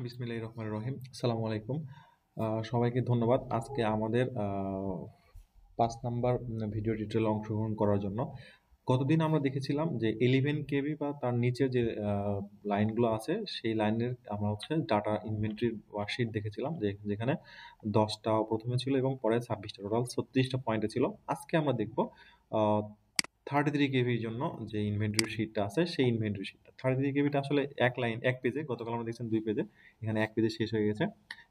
বিসমিল্লাহির রহমানির রহিম। আসসালামু আলাইকুম। সবাইকে ধন্যবাদ আজকে আমাদের ৫ নাম্বার ভিডিও টিউটোরিয়ালে অংশগ্রহণ করার জন্য। গতদিন আমরা দেখেছিলাম যে 11 কেবি বা তার নিচে যে লাইনগুলো আছে সেই লাইনের আমরা হচ্ছে ডাটা ইনভেন্টরির ওয়ার্কশিট দেখেছিলাম যেখানে ১০ টা প্রথমে ছিল এবং পরে ২৬ টা টোটাল ৩৬ টা পয়েন্টে ছিল। আজকে আমরা দেখব আ 33 কেবির জন্য যে ইনভেন্টরি শিটটা আছে সেই ইনভেন্টরি শিটটা। 33 কেবিটা আসলে এক পেজে, গতকাল আমরা দেখছিলাম ২ পেজে। এখানে ১ পেজে শেষ হয়ে গেছে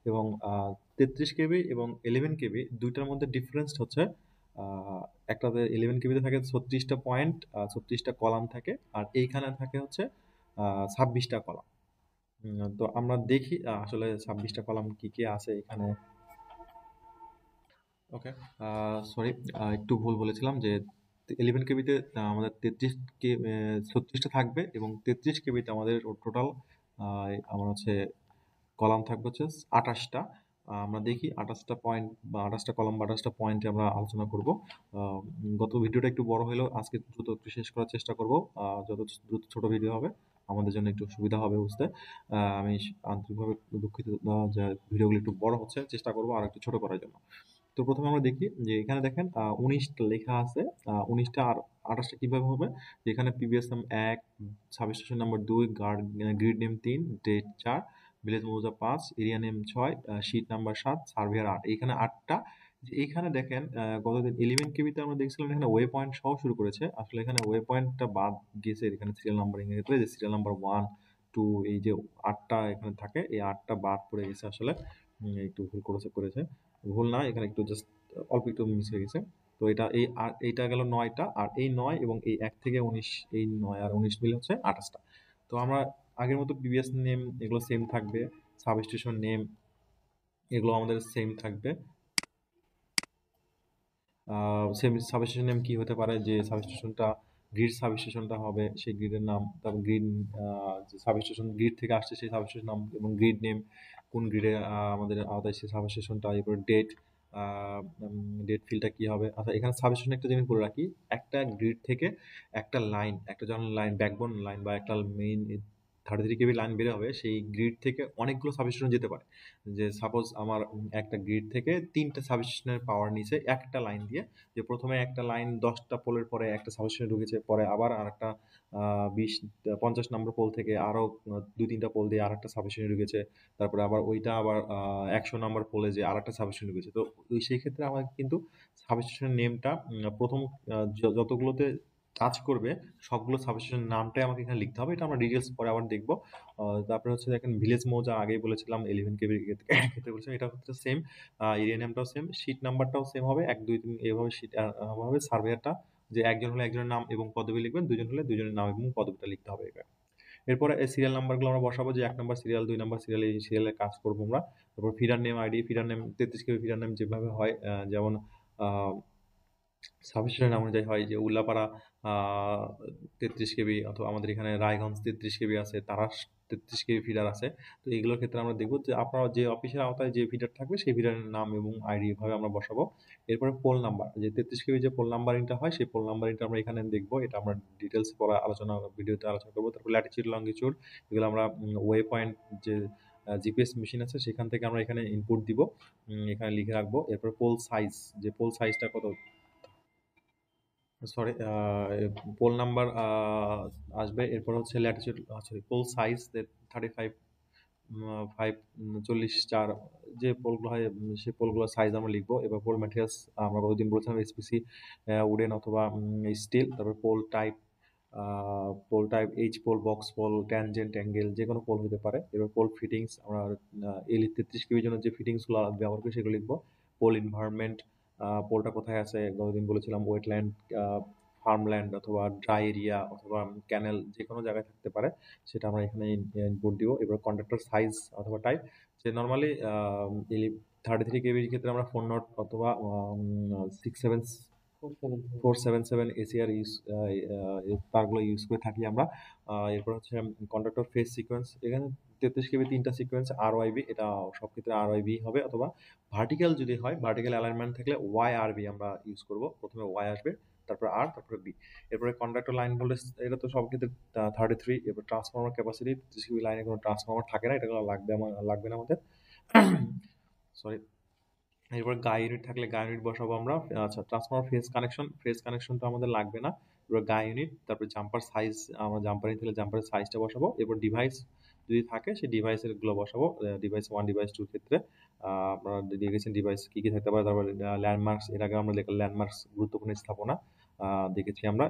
এবং ৩৩ কেবি এবং 11 কেবি ২ টার মধ্যে ডিফারেন্স হচ্ছে আ একটাতে 11 কেবিতে থাকে ৩৬ টা পয়েন্ট, ৩৬ টা কলাম থাকে। আর এইখানে থাকে হচ্ছে ২৬ টা কলাম। তো আমরা দেখি আসলে ২৬ টা কলাম কি আছে এখানে। ওকে, সরি, একটু ভুল বলেছিলাম যে 11 কেবিতে আমাদের 33 কে 36টা থাকবে এবং 33 কেবিতে আমাদের টোটাল আমার হচ্ছে কলাম থাকবে হচ্ছে 28টা। আমরা দেখি 28টা পয়েন্ট বা 28টা কলাম বা 28টা পয়েন্টে আমরা আলোচনা করব। গত ভিডিওটা একটু বড় হলেও আজকে দ্রুত একটু শেষ করার চেষ্টা করব। যত দ্রুত ছোট ভিডিও হবে আমাদের জন্য একটু সুবিধা হবে বুঝতে। আমি আন্তরিকভাবে দুঃখিত যে ভিডিওগুলো একটু বড় হচ্ছে, চেষ্টা করব আর একটু ছোট করার জন্য। তো প্রথমে আমরা দেখি যে এখানে দেখেন ১৯টা লেখা আছে। ১৯টা আর ২৮টা কিভাবে হবে? এখানে PBS name ১, substation number ২, grid name ৩, date ৪, village মৌজা ৫, area name ৬, sheet number ৭, surveyor ৮। এইখানে ৮টা। এইখানে দেখেন গতদিন 11 কেবিতে আমরা দেখছিলাম এখানে ওয়ে পয়েন্ট সহ শুরু করেছে। আসলে এখানে ওয়ে পয়েন্টটা বাদ গেছে এখানে সিরিয়াল নাম্বারিং এর ক্ষেত্রে, যে সিরিয়াল নাম্বার ১, ২ এই যে ৮টা এখানে থাকে, এই ৮টা বাদ পড়ে গেছে আসলে। একটু ভুল করেছে। ভুল না, এখানে একটু জাস্ট অল্প একটু মিস হয়ে গেছে। তো এইটা গেল ৯টা, আর এই ৯ এবং এই ১ থেকে ১৯, এই ৯ আর ১৯ মিলে হচ্ছে ২৮টা। তো আমরা আগের মতো প্রিভিয়াস নেম এগুলো সেম থাকবে, সাবস্টেশন নেম এগুলো আমাদের সেম থাকবে। সেম সাবস্টেশন নেম কি হতে পারে, যে সাবস্টেশনটা গ্রিড সাবস্টেশনটা হবে সেই গ্রিডের নাম, তারপর গ্রিড যে সাবস্টেশন গ্রিড থেকে আসছে সেই সাবস্টেশন নাম এবং গ্রিড নেম, কোন গ্রিডে আমাদের আওতায় সেই সাবস্টেশনটা, এরপর ডেট, ডেট ফিল্ডটা কি হবে। আচ্ছা, এখানে সাবস্টেশন একটা জিনিস বলে রাখি, একটা গ্রিড থেকে একটা লাইন, একটা যখন লাইন ব্যাকবোন লাইন বা একটা মেইন 33 কেবি লাইন বের হবে, সেই গ্রিড থেকে অনেকগুলো সাবস্টেশন যেতে পারে। যে সাপোজ আমার একটা গ্রিড থেকে ৩টা সাবস্টেশনের পাওয়ার নিছে একটা লাইন দিয়ে। যে প্রথমে একটা লাইন ১০টা পোলের পরে একটা সাবস্টেশনে ঢুকেছে, পরে আবার আরেকটা ২০ ৫০ নম্বর পোল থেকে আরো ২-৩টা পোল দিয়ে আরেকটা সাবস্টেশনে ঢুকেছে। তারপরে আবার ওইটা আবার ১০০ নম্বর পোলে যে আরেকটা সাবস্টেশনে ঢুকেছে। তো সেই ক্ষেত্রে আমাকে কিন্তু সাবস্টেশনের নেমটা ১ম যতগুলোতে টাচ করবে সবগুলো সাবস্টেশনের নামটাই আমাকে এখানে লিখতে হবে। এটা আমরা ডিটেইলস পরে আবার দেখব। তারপরে হচ্ছে দেখেন ভিলেজ মৌজা আগেই বলেছিলাম 11 কেবির ক্ষেত্রে বলেছিলাম, এটা হচ্ছে সেম। এরিয়া নেমটাও সেম, শীট নাম্বারটাও সেম হবে ১, ২, ৩ এভাবে শীট হবে। সার্ভেয়ারটা যে একজন হলে একজনের নাম এবং পদবি লিখবেন, দুজন হলে দুজনের নাম এবং পদবিটা লিখতে হবে এখানে। এরপরে এই সিরিয়াল নাম্বারগুলো আমরা বসাবো, যে ১ নাম্বার সিরিয়াল, ২ নাম্বার সিরিয়াল, এই সিরিয়ালের কাজ করব আমরা। তারপর feeder name ID, feeder name ৩৩ কেবি ফিডার নেম যেভাবে হয়, যেমন আ সাবস্টেশন অনুযায়ী হয়, যে উল্লাপাড়া আ ৩৩ কেবি, অথবা আমাদের এখানে রায়গঞ্জ ৩৩ কেবি আছে, তারাস ৩৩ কেবি ফিডার আছে। তো এগুলোর ক্ষেত্রে আমরা দেখব যে আপনারা যে অফিসের আওতায় যে ফিডার থাকবে সেই ফিডারের নাম এবং আইডি এভাবে আমরা বসাবো। এরপরে পোল নাম্বার, যে ৩৩ কেবি যে পোল নাম্বারিংটা হয় সেই পোল নাম্বারিংটা আমরা এখানে দেখব। এটা আমরা ডিটেইলস পরে ভিডিওতে আলোচনা করব। তারপর ল্যাটিটিউড, লঙ্গিটিউড এগুলো আমরা ওয়ে পয়েন্ট যে জিপিএস মেশিন আছে সেখান থেকে আমরা এখানে ইনপুট দিব। এখানে লিখে রাখবো। এরপর পোল সাইজ, যে পোল সাইজটা কত, সরি, পোল নাম্বার আসবে। এরপর হচ্ছে ল্যাটিটিউড, সরি, পোল সাইজ 35, 40, 4 যে পোলগুলো হয়, সেই পোলগুলোর সাইজ আমরা লিখবো। এবার পোল ম্যাটেরিয়ালস আমরা কতদিন বলেছিলাম এসপিসি, উডেন অথবা স্টিল। তারপর pole type H pole, box pole, tangent, angle যে কোনো পোল হতে পারে। এবার পোল ফিটিংস আমরা 33 কেবির জন্য যে ফিটিংসগুলো ব্যবহার করি সেগুলো লিখবো। পোল এনভায়রনমেন্ট, পোলটা কোথায় আছে, গতদিন বলেছিলাম ওয়েটল্যান্ড, ফার্মল্যান্ড অথবা ড্রাই এরিয়া অথবা ক্যানেল যে কোনো জায়গায় থাকতে পারে, সেটা আমরা এখানে ইনপুট দিব। এবার কন্ডাক্টর সাইজ অথবা টাইপ, যে নর্মালি 33 কেবির ক্ষেত্রে আমরা 4 নট অথবা 6 7 477 এসিআর তারগুলো ইউজ করে থাকি আমরা। এরপর হচ্ছে কন্ডাক্টর ফেজ সিকোয়েন্স, এখানে 33 কেবি 3টা সিকোয়েন্স আরওআইবি, এটা সব ক্ষেত্রে আরওআইবি হবে, অথবা ভার্টিক্যাল যদি হয়, ভার্টিক্যাল অ্যালাইনমেন্ট থাকলে ওয়াইআরবি আমরা ইউজ করব। প্রথমে ওয়াই আসবে, তারপর আর, তারপরে বি। এরপরে কন্ডাক্টর লাইন ভোল্টেজ এটা তো সব ক্ষেত্রে 33। এরপর ট্রান্সফরমার ক্যাপাসিটি, ডিসিবি লাইনে কোনো ট্রান্সফরমার থাকে না, এটা লাগবে না আমাদের। সরি। এরপর গায়ে ইউনিট থাকলে গায়ে ইউনিট বসাবো আমরা। আচ্ছা, ট্রান্সফরমার ফেজ কানেকশনটা আমাদের লাগবে না। এবার গায়ে ইউনিট, তারপর জাম্পার সাইজ, আমরা জাম্পার নিতে হলে জাম্পারের সাইজটা বসাবো। এরপর ডিভাইস যদি থাকে সেই ডিভাইসের গুলো বসাবো। ডিভাইস 1 ডিভাইস 2 ক্ষেত্রে আপনারা দিয়ে গেছেন ডিভাইস কি কি থাকতে পারে। তারপর ল্যান্ডমার্কস, এর আগে আমরা দেখলাম ল্যান্ডমার্কস গুরুত্বপূর্ণ স্থাপনা দেখেছি আমরা।